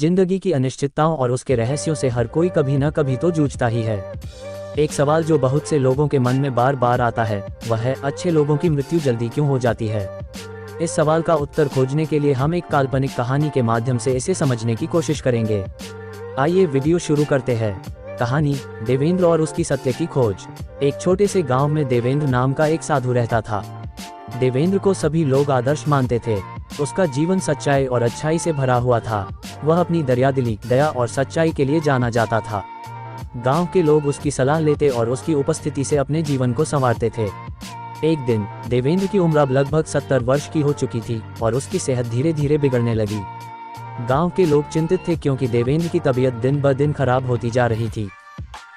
जिंदगी की अनिश्चितताओं और उसके रहस्यों से हर कोई कभी न कभी तो जूझता ही है। एक सवाल जो बहुत से लोगों के मन में बार बार आता है वह है, अच्छे लोगों की मृत्यु जल्दी क्यों हो जाती है। इस सवाल का उत्तर खोजने के लिए हम एक काल्पनिक कहानी के माध्यम से इसे समझने की कोशिश करेंगे। आइए वीडियो शुरू करते हैं। कहानी, देवेंद्र और उसकी सत्य की खोज। एक छोटे से गांव में देवेंद्र नाम का एक साधु रहता था। देवेंद्र को सभी लोग आदर्श मानते थे। उसका जीवन सच्चाई और अच्छाई से भरा हुआ था। वह अपनी दरियादिली, दया और सच्चाई के लिए जाना जाता था। गांव के लोग उसकी सलाह लेते और उसकी उपस्थिति से अपने जीवन को संवारते थे। एक दिन देवेंद्र की उम्र अब लगभग 70 वर्ष की हो चुकी थी और उसकी सेहत धीरे धीरे बिगड़ने लगी। गांव के लोग चिंतित थे क्योंकि देवेंद्र की तबीयत दिन ब दिन खराब होती जा रही थी।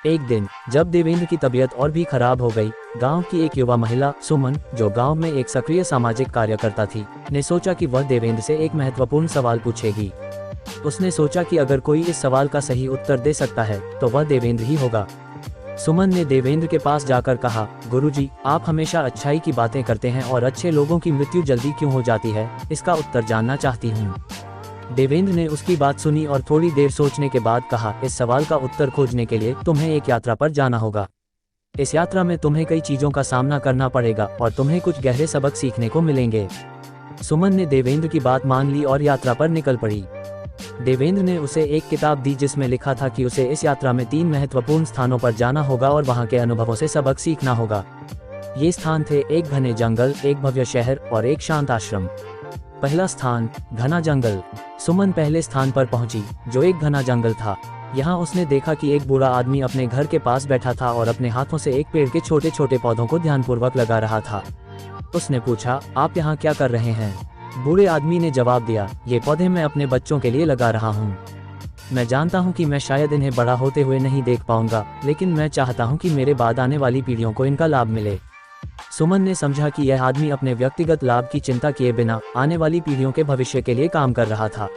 एक दिन जब देवेंद्र की तबीयत और भी खराब हो गई, गांव की एक युवा महिला सुमन, जो गांव में एक सक्रिय सामाजिक कार्यकर्ता थी, ने सोचा कि वह देवेंद्र से एक महत्वपूर्ण सवाल पूछेगी। उसने सोचा कि अगर कोई इस सवाल का सही उत्तर दे सकता है तो वह देवेंद्र ही होगा। सुमन ने देवेंद्र के पास जाकर कहा, गुरुजी, आप हमेशा अच्छाई की बातें करते हैं और अच्छे लोगों की मृत्यु जल्दी क्यों हो जाती है, इसका उत्तर जानना चाहती हूँ। देवेंद्र ने उसकी बात सुनी और थोड़ी देर सोचने के बाद कहा, इस सवाल का उत्तर खोजने के लिए तुम्हें एक यात्रा पर जाना होगा। इस यात्रा में तुम्हें कई चीजों का सामना करना पड़ेगा और तुम्हें कुछ गहरे सबक सीखने को मिलेंगे। सुमन ने देवेंद्र की बात मान ली और यात्रा पर निकल पड़ी। देवेंद्र ने उसे एक किताब दी जिसमें लिखा था कि उसे इस यात्रा में 3 महत्वपूर्ण स्थानों पर जाना होगा और वहां के अनुभवों से सबक सीखना होगा। ये स्थान थे एक घने जंगल, एक भव्य शहर और एक शांत आश्रम। पहला स्थान, घना जंगल। सुमन पहले स्थान पर पहुंची, जो एक घना जंगल था। यहाँ उसने देखा कि एक बूढ़ा आदमी अपने घर के पास बैठा था और अपने हाथों से एक पेड़ के छोटे छोटे पौधों को ध्यानपूर्वक लगा रहा था। उसने पूछा, आप यहाँ क्या कर रहे हैं? बूढ़े आदमी ने जवाब दिया, ये पौधे मैं अपने बच्चों के लिए लगा रहा हूँ। मैं जानता हूँ कि मैं शायद इन्हें बड़ा होते हुए नहीं देख पाऊंगा, लेकिन मैं चाहता हूँ कि मेरे बाद आने वाली पीढ़ियों को इनका लाभ मिले। सुमन ने समझा कि यह आदमी अपने व्यक्तिगत लाभ की चिंता किए बिना आने वाली पीढ़ियों के भविष्य के लिए काम कर रहा था।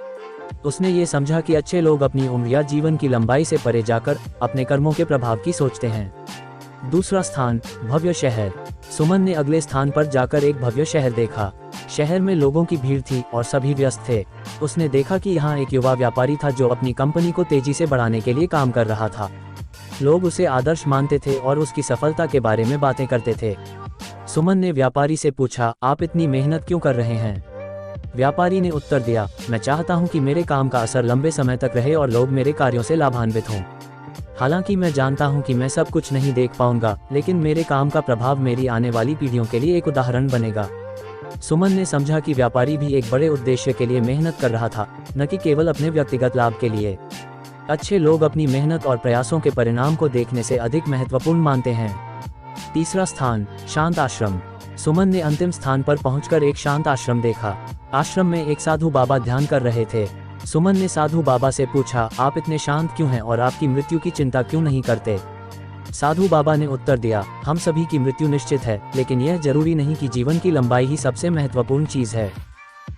उसने ये समझा कि अच्छे लोग अपनी उम्र या जीवन की लंबाई से परे जाकर अपने कर्मों के प्रभाव की सोचते हैं। दूसरा स्थान, भव्य शहर। सुमन ने अगले स्थान पर जाकर एक भव्य शहर देखा। शहर में लोगों की भीड़ थी और सभी व्यस्त थे। उसने देखा कि यहाँ एक युवा व्यापारी था जो अपनी कंपनी को तेजी से बढ़ाने के लिए काम कर रहा था। लोग उसे आदर्श मानते थे और उसकी सफलता के बारे में बातें करते थे। सुमन ने व्यापारी से पूछा, आप इतनी मेहनत क्यों कर रहे हैं? व्यापारी ने उत्तर दिया, मैं चाहता हूं कि मेरे काम का असर लंबे समय तक रहे और लोग मेरे कार्यों से लाभान्वित हों। हालांकि मैं जानता हूं कि मैं सब कुछ नहीं देख पाऊंगा, लेकिन मेरे काम का प्रभाव मेरी आने वाली पीढ़ियों के लिए एक उदाहरण बनेगा। सुमन ने समझा कि व्यापारी भी एक बड़े उद्देश्य के लिए मेहनत कर रहा था, न कि केवल अपने व्यक्तिगत लाभ के लिए। अच्छे लोग अपनी मेहनत और प्रयासों के परिणाम को देखने से अधिक महत्वपूर्ण मानते हैं। तीसरा स्थान, शांत आश्रम। सुमन ने अंतिम स्थान पर पहुंचकर एक शांत आश्रम देखा। आश्रम में एक साधु बाबा ध्यान कर रहे थे। सुमन ने साधु बाबा से पूछा, आप इतने शांत क्यों हैं और आपकी मृत्यु की चिंता क्यों नहीं करते? साधु बाबा ने उत्तर दिया, हम सभी की मृत्यु निश्चित है, लेकिन यह जरूरी नहीं कि जीवन की लंबाई ही सबसे महत्वपूर्ण चीज है।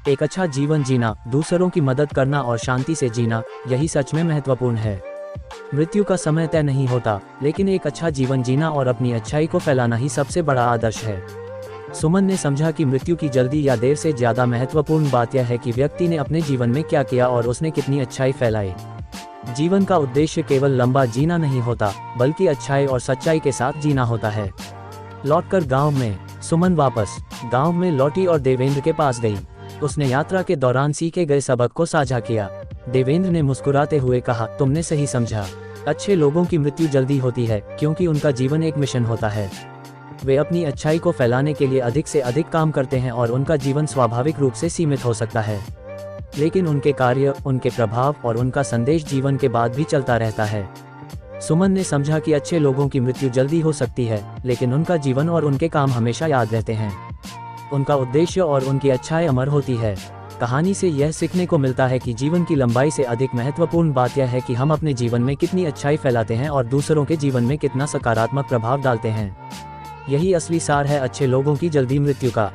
एक अच्छा जीवन जीना, दूसरों की मदद करना और शांति से जीना, यही सच में महत्वपूर्ण है। मृत्यु का समय तय नहीं होता, लेकिन एक अच्छा जीवन जीना और अपनी अच्छाई को फैलाना ही सबसे बड़ा आदर्श है। सुमन ने समझा कि मृत्यु की जल्दी या देर से ज्यादा महत्वपूर्ण बात यह है कि व्यक्ति ने अपने जीवन में क्या किया और उसने कितनी अच्छाई फैलाई। जीवन का उद्देश्य केवल लंबा जीना नहीं होता, बल्कि अच्छाई और सच्चाई के साथ जीना होता है। लौटकर गांव में, सुमन वापस गांव में लौटी और देवेंद्र के पास गई। उसने यात्रा के दौरान सीखे गए सबक को साझा किया। देवेंद्र ने मुस्कुराते हुए कहा, तुमने सही समझा। अच्छे लोगों की मृत्यु जल्दी होती है क्योंकि उनका जीवन एक मिशन होता है। वे अपनी अच्छाई को फैलाने के लिए अधिक से अधिक काम करते हैं और उनका जीवन स्वाभाविक रूप से सीमित हो सकता है, लेकिन उनके कार्य, उनके प्रभाव और उनका संदेश जीवन के बाद भी चलता रहता है। सुमन ने समझा कि अच्छे लोगों की मृत्यु जल्दी हो सकती है, लेकिन उनका जीवन और उनके काम हमेशा याद रहते हैं। उनका उद्देश्य और उनकी अच्छाई अमर होती है। कहानी से यह सीखने को मिलता है कि जीवन की लंबाई से अधिक महत्वपूर्ण बात यह है कि हम अपने जीवन में कितनी अच्छाई फैलाते हैं और दूसरों के जीवन में कितना सकारात्मक प्रभाव डालते हैं। यही असली सार है अच्छे लोगों की जल्दी मृत्यु का।